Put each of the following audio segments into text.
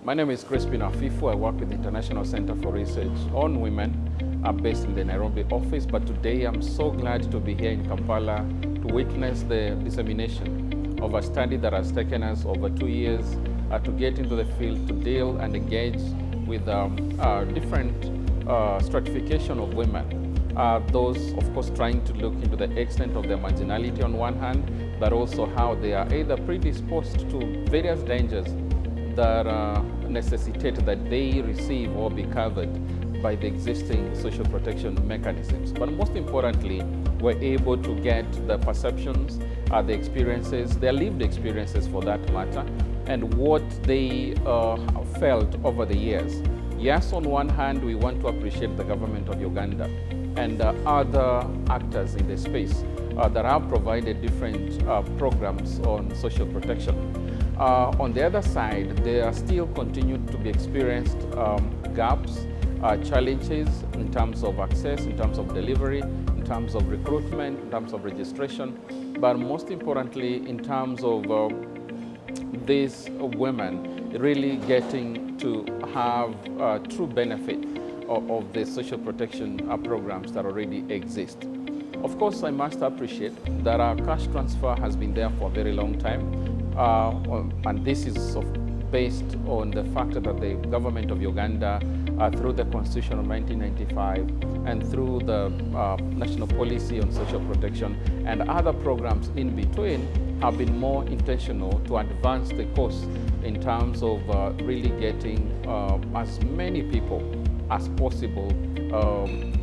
My name is Chrispin Afifu. I work with the International Center for Research on Women. I'm based in the Nairobi office, but today I'm so glad to be here in Kampala to witness the dissemination of a study that has taken us over 2 years to get into the field to deal and engage with different stratification of women. Those, of course, trying to look into the extent of their marginality on one hand, but also how they are either predisposed to various dangers that necessitate that they receive or be covered by the existing social protection mechanisms. But most importantly, we're able to get the perceptions, the experiences, their lived experiences for that matter, and what they felt over the years. Yes, on one hand, we want to appreciate the government of Uganda and other actors in the space that have provided different programs on social protection. On the other side, there still continue to be experienced gaps, challenges in terms of access, in terms of delivery, in terms of recruitment, in terms of registration, but most importantly, in terms of these women really getting to have true benefit of the social protection programs that already exist. Of course, I must appreciate that our cash transfer has been there for a very long time. And this is based on the fact that the government of Uganda, through the Constitution of 1995 and through the National Policy on Social Protection and other programs in between, have been more intentional to advance the cause in terms of really getting as many people as possible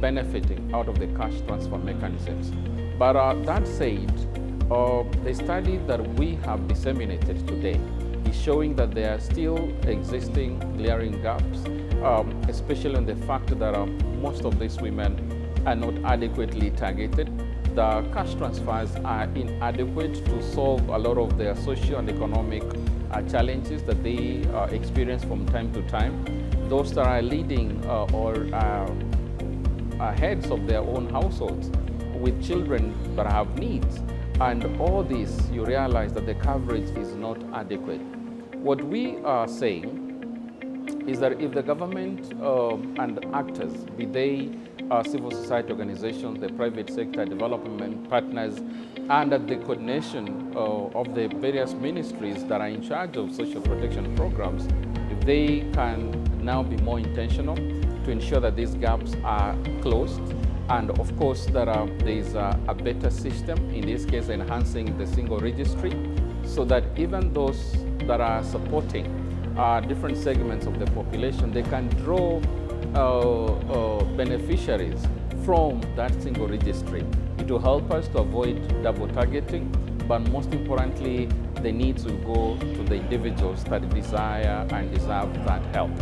benefiting out of the cash transfer mechanisms. But that said, the study that we have disseminated today is showing that there are still existing glaring gaps, especially on the fact that most of these women are not adequately targeted. The cash transfers are inadequate to solve a lot of their social and economic challenges that they experience from time to time. Those that are leading or heads of their own households with children that have needs. And all this, you realize that the coverage is not adequate. What we are saying is that if the government and actors, be they civil society organizations, the private sector, development partners, and the coordination of the various ministries that are in charge of social protection programs, if they can now be more intentional to ensure that these gaps are closed, and of course that there is a better system, in this case enhancing the single registry, so that even those that are supporting different segments of the population, they can draw beneficiaries from that single registry. It will help us to avoid double targeting, but most importantly, the needs will go to the individuals that desire and deserve that help.